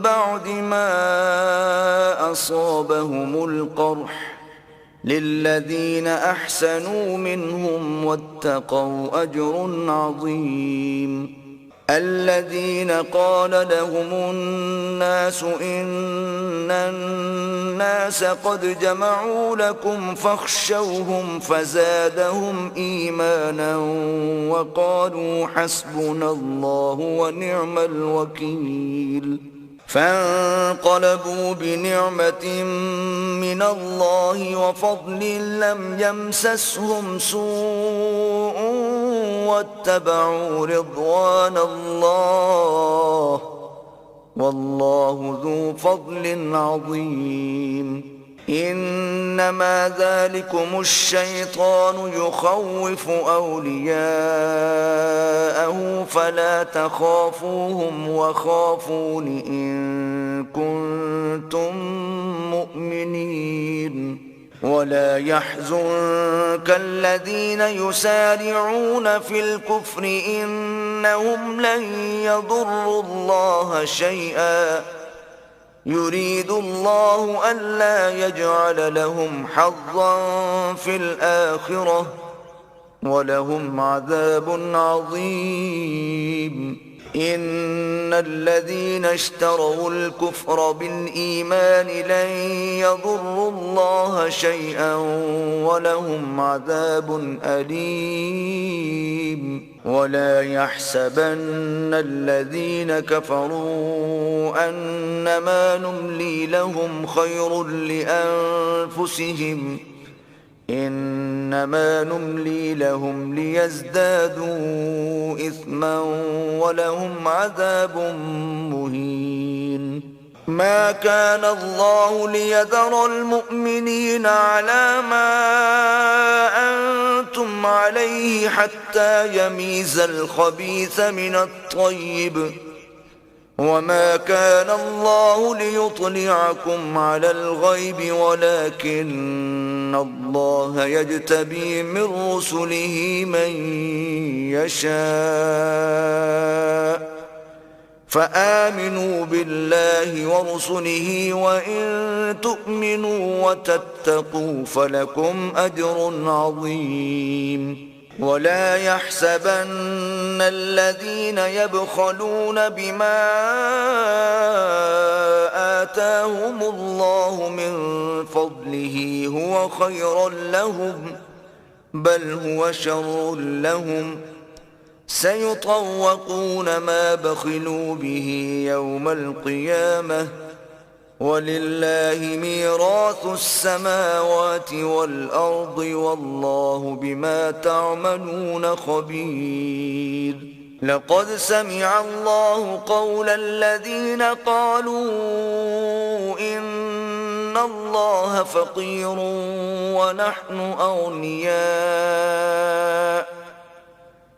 S1: بعد ما أصابهم القرح للذين أحسنوا منهم واتقوا أجر عظيم. الذين قال لهم الناس إن الناس قد جمعوا لكم فاخشوهم فزادهم إيمانا وقالوا حسبنا الله ونعم الوكيل. فانقلبوا بنعمة من الله وفضل لم يمسسهم سوء واتبعوا رضوان الله والله ذو فضل عظيم. إنما ذلكم الشيطان يخوف أولياءه فلا تخافوهم وخافون إن كنتم مؤمنين. ولا يحزنك الذين يسارعون في الكفر إنهم لن يضروا الله شيئا يريد الله ألا يجعل لهم حظا في الآخرة ولهم عذاب عظيم. إن الذين اشتروا الكفر بالإيمان لن يضروا الله شيئا ولهم عذاب أليم. ولا يحسبن الذين كفروا أنما نملي لهم خير لأنفسهم إنما نملي لهم ليزدادوا إثما ولهم عذاب مهين. ما كان الله ليذر المؤمنين على ما أنتم عليه حتى يميز الخبيث من الطيب وما كان الله ليطلعكم على الغيب ولكن الله يجتبي من رسله من يشاء فآمنوا بالله ورسله وإن تؤمنوا وتتقوا فلكم أجر عظيم. ولا يحسبن الذين يبخلون بما آتاهم الله من فضله هو خيرا لهم بل هو شر لهم سيطوقون ما بخلوا به يوم القيامة ولله ميراث السماوات والأرض والله بما تعملون خبير. لقد سمع الله قول الذين قالوا إن الله فقير ونحن أغنياء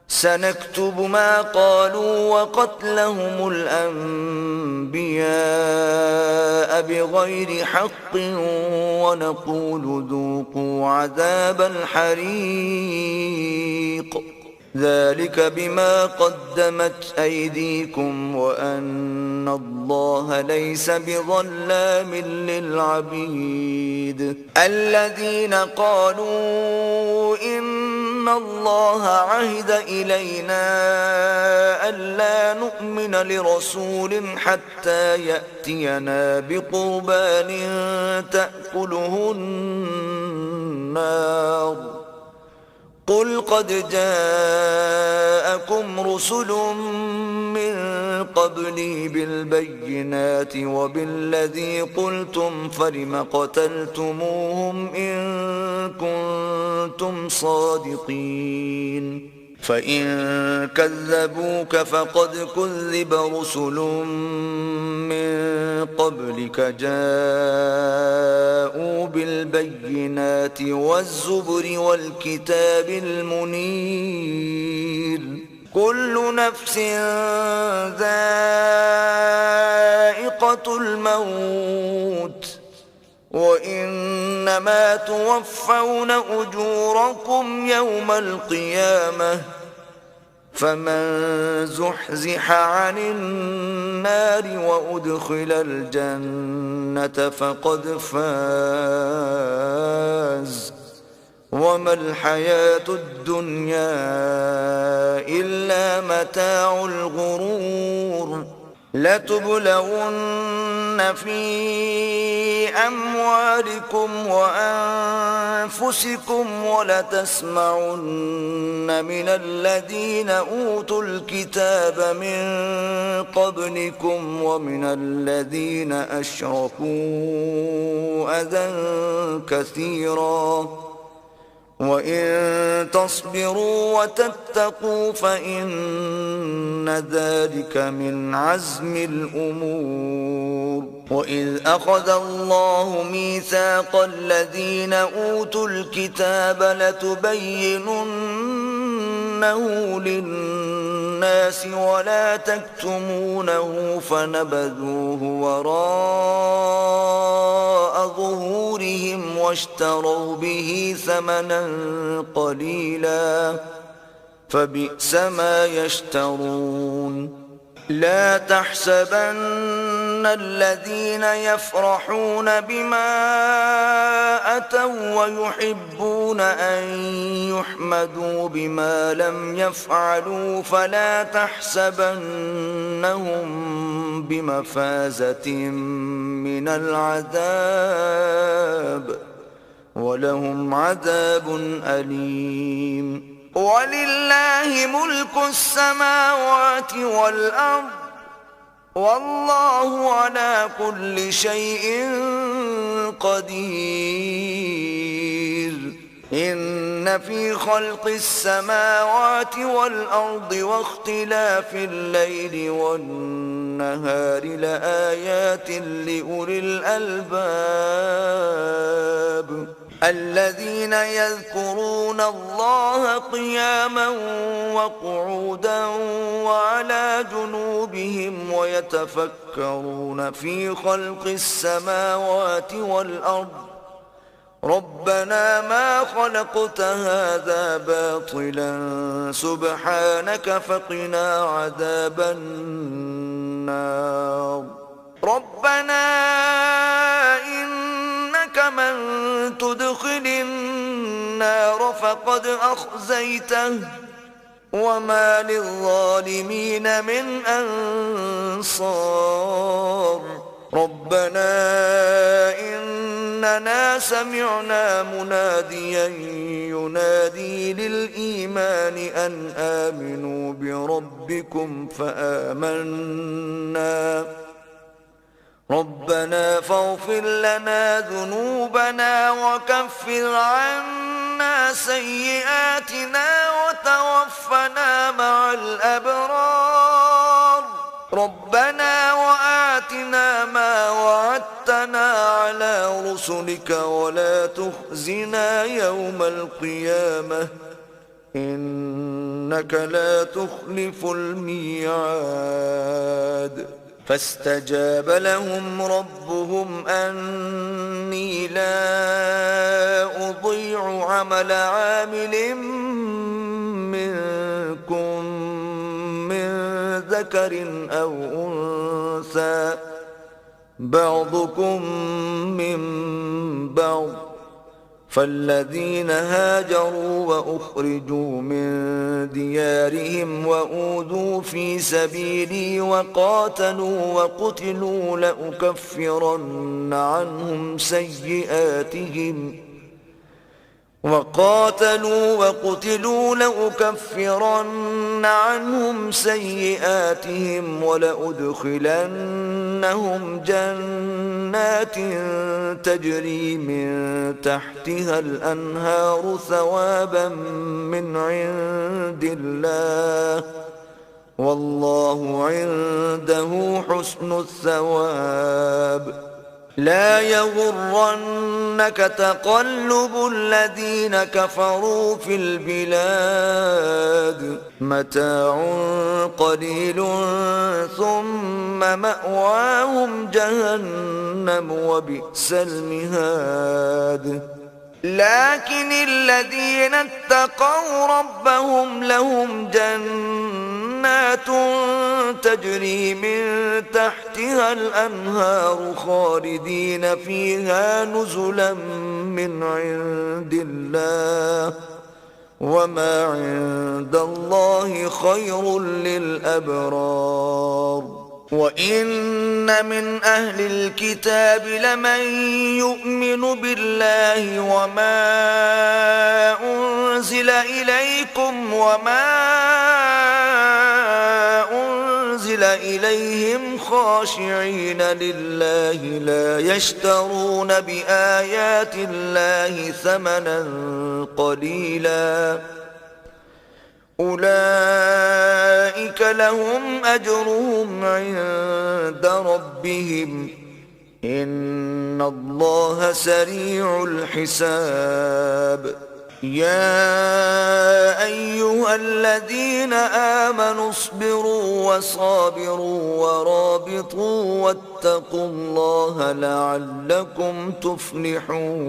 S1: سنكتب ما قالوا وقتلهم الأنبياء بغير حق ونقول ذوقوا عذاب الحريق ذلك بما قدمت أيديكم وأن الله ليس بظلام للعبيد. الذين قالوا إن الله عهد إلينا ألا نؤمن لرسول حتى يأتينا بقربان تأكله النار قل قد جاءكم رسل من قبلي بالبينات وبالذي قلتم فلم قتلتموهم إن كنتم صادقين. فإن كذبوك فقد كذب رسل من قبلك جاءوا بالبينات والزبر والكتاب المنير كل نفس ذائقة الموت وإنما توفون أجوركم يوم القيامة فمن زحزح عن النار وأدخل الجنة فقد فاز وما الحياة الدنيا إلا متاع الغرور لتبلون في أموالكم وأنفسكم ولتسمعن من الذين أوتوا الكتاب من قبلكم ومن الذين أشركوا أذى كثيرا وإن تصبروا وتتقوا فإن ذلك من عزم الأمور وإذ أخذ الله ميثاق الذين أوتوا الكتاب لتبيننه للناس ولا تكتمونه فنبذوه وراء ظهورهم واشتروا به ثمنا قليلا فبئس ما يشترون لا تحسبن الذين يفرحون بما أتوا ويحبون أن يحمدوا بما لم يفعلوا فلا تحسبنهم بمفازة من العذاب ولهم عذاب أليم ولله ملك السماوات والأرض والله على كل شيء قدير إن في خلق السماوات والأرض واختلاف الليل والنهار لآيات لأولي الألباب الذين يذكرون الله قياما وقعودا وعلى جنوبهم ويتفكرون في خلق السماوات والأرض ربنا ما خلقت هذا باطلا سبحانك فقنا عذاب النار ربنا إنك من تدخل النار فقد أخزيته وما للظالمين من أنصار ربنا إننا سمعنا مناديا ينادي للإيمان أن آمنوا بربكم فآمنا ربنا فاغفر لنا ذنوبنا وكفر عنا سيئاتنا وتوفنا مع الأبرار ربنا وآتنا ما وعدتنا على رسلك ولا تخزنا يوم القيامة إنك لا تخلف الميعاد فاستجاب لهم ربهم أني لا أضيع عمل عامل منكم من ذكر أو أنثى بعضكم من بعض فالذين هاجروا وأخرجوا من ديارهم وأوذوا في سبيلي وقاتلوا وقتلوا لأكفرن عنهم سيئاتهم ولأدخلنهم جنات تجري من تحتها الأنهار ثوابا من عند الله والله عنده حسن الثواب لا يغرنك تقلب الذين كفروا في البلاد متاع قليل ثم مأواهم جهنم وبئس المهاد لكن الذين اتقوا ربهم لهم جنات تجري من تحتها الأنهار خالدين فيها نزلا من عند الله وما عند الله خير للأبرار. وإن من أهل الكتاب لمن يؤمن بالله وما أنزل إليكم وما أنزل إليهم خاشعين لله لا يشترون بآيات الله ثمنا قليلا أولئك لهم أجرهم عند ربهم إن الله سريع الحساب. يا أيها الذين آمنوا اصبروا وصابروا ورابطوا واتقوا الله لعلكم تفلحون.